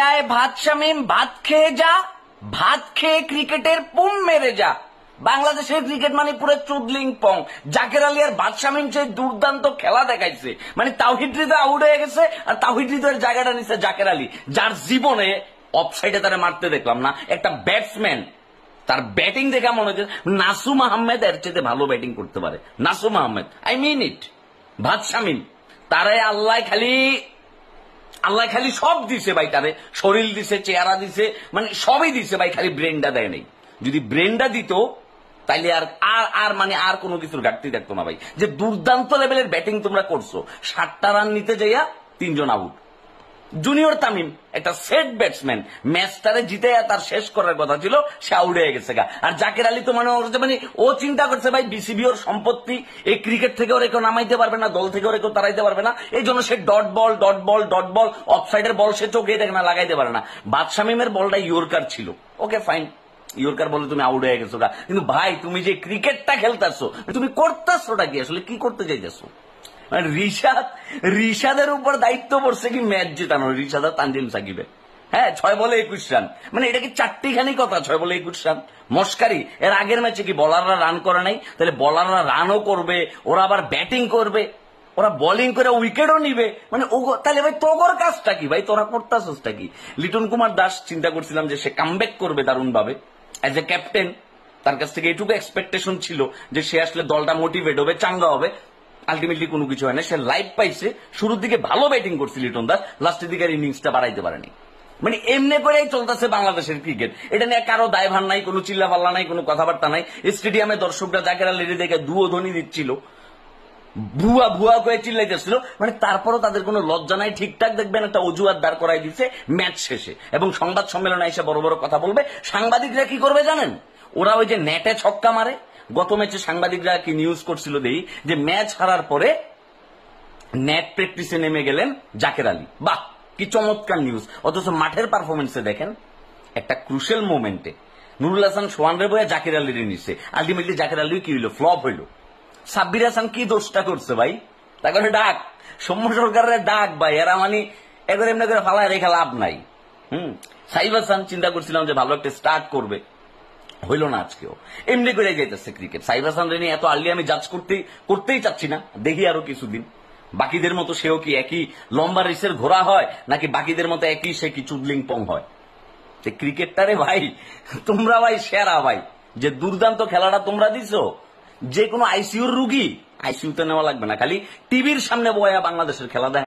আয় ভাত শামিম, ভাত খেয়ে যা, ভাত খেয়ে ক্রিকেটের পুম মেরে যা। বাংলাদেশের ক্রিকেট মানে পুরো চুদলিং পং। জাকের আলী আর ভাত শামিম সেই দুর্দান্ত খেলা দেখাইছে, মানে তাওহিদ হৃদয় আউট হয়ে গেছে আর তাওহিদ হৃদয়ের জায়গাটা নিচ্ছে জাকের আলী, যার জীবনে অফসাইডে তারা মারতে দেখলাম না। একটা ব্যাটসম্যান তার ব্যাটিং দেখা মনে হচ্ছে নাসুম আহমেদ এর চেয়ে ভালো ব্যাটিং করতে পারে। নাসুম আহমেদ, আই মিন ইট। ভাত শামিম তারাই আল্লাহ খালি সব দিছে ভাই, তারে শরীর দিছে, চেহারা দিছে, মানে সবই দিছে ভাই, খালি ব্রেনটা দেয় নাই। যদি ব্রেনটা দিত তাইলে আর কোনো কিছুর ঘাটতি থাকতো না ভাই। যে দুর্দান্ত লেভেলের ব্যাটিং তোমরা করছো, 60টা রান নিতে যাইয়া 3 জন আউট। জুনিয়র তামিম একটা সেট ব্যাটসম্যান, ম্যাচটারে জিতে তার শেষ করার কথা ছিল, সে আউট হয়ে গেছে গা। আর জাকের আলী তো মানে ও চিন্তা করছে ভাই বিসিবি ওর সম্পত্তি, এই ক্রিকেট থেকে ওর কেউ নামাইতে পারবে না, দল থেকে ওর কেউ তাড়াইতে পারবে না, এই জন্য সে ডট বল অফসাইডের বল সে চোখে দেখে না, লাগাইতে পারে না। বাদ শামিমের বলটা ইয়র্কার ছিল, ওকে ফাইন, ইয়র্কার বলে তুমি আউট হয়ে গেছো গা। কিন্তু ভাই তুমি যে ক্রিকেটটা খেলতেছো, তুমি করতেছোটা কি, আসলে কি করতে চাইতেছো? মানে রিশাদের উপর দায়িত্ব পড়ছে কি ম্যাচ জেতানো, রিশাদ আর তানজিম সাকিবের। হ্যাঁ, 6 বলে 21 রান, মানে এটা কি চারটিখানি কথা? 6 বলে 21 রান মস্কারি। এর আগের ম্যাচে কি বলাররা রান করে নাই? তাহলে বলাররা রানও করবে, ওরা আবার ব্যাটিং করবে, ওরা বোলিং করে উইকেটও নিবে, মানে তাহলে ভাই তোর কাজটা কি ভাই, তোরা করতেছটা কি? লিটন কুমার দাস চিন্তা করছিলাম যে সে কামব্যাক করবে দারুণ ভাবে অ্যাজ এ ক্যাপ্টেন, তার কাছ থেকে এইটুকু এক্সপেকটেশন ছিল যে সে আসলে দলটা মোটিভেট হবে, চাঙ্গা হবে। আলটিমেটলি কোনো কিছু হয় না, সে লাইভ পাইছে। শুরুর দিকে ভালো ব্যাটিং করছে লিটন দাস, লাস্টের দিকে ইনিংসটা বাড়াইতে পারেনি। মানে এমনি করেই চলতেছে বাংলাদেশের ক্রিকেট, এটা নিয়ে কারো দায়ভার নাই, কোনো চিল্লা পাল্লা নাই, কোনো কথাবার্তা নাই। স্টেডিয়ামে দর্শকরা জাকের আলীর দেখে দুয়ো ধ্বনি দিচ্ছিল, ভুয়া করে চিল্লাইতেছিল, মানে তারপরও তাদের কোনো লজ্জা নাই। ঠিকঠাক দেখবেন একটা অজুহাত দাঁড় করাই দিচ্ছে ম্যাচ শেষে, এবং সংবাদ সম্মেলনে এসে বড় বড় কথা বলবে। সাংবাদিকরা কি করবে জানেন? ওরা ওই যে নেটে ছক্কা মারে, গত ম্যাচে সাংবাদিকরা কি নিউজ করছিল দেই, যে ম্যাচ হারার পরে নেট প্র্যাকটিসে নেমে গেলেন জাকের আলী। বাহ, কি চমৎকার নিউজ! অথচ মাঠের পারফরমেন্সে দেখেন একটা ক্রুশিয়াল মোমেন্টে নুরুল হাসান সোহান রে বয়ে জাকের আলীর নিচ্ছে, আলটিমেটলি জাকের আলী কি হইলো? ফ্লপ হইলো। সাব্বির হাসান কি দোষটা করছে ভাই? তারপরে ডাক সৌম্য সরকারের ডাক ভাই, এরা মানে এবার এমনি করে ফালায় রেখে লাভ নাই। সাইফ হাসান চিন্তা করছিলাম যে ভালো একটা স্টার্ট করবে, হইল না আজকেও, এমনি করে যাইতেছে ক্রিকেট। সাইফ হাসান রেনি এত আর্লি আমি জাজ করতেই চাচ্ছি না, দেখি আরো কিছুদিন। বাকিদের মতো সেও কি একই লম্বা রেসের ঘোড়া হয়, নাকি বাকিদের মতো একই সে কি চুদলিং পং হয়? ক্রিকেটটারে ভাই তোমরা ভাই সেরা ভাই, যে দুর্দান্ত খেলাটা তোমরা দিছো। যে কোনো আইসিইউর রুগী আইসিইউতে নেওয়া লাগবে না, খালি টিভির সামনে বয়া বাংলাদেশের খেলা দেখ।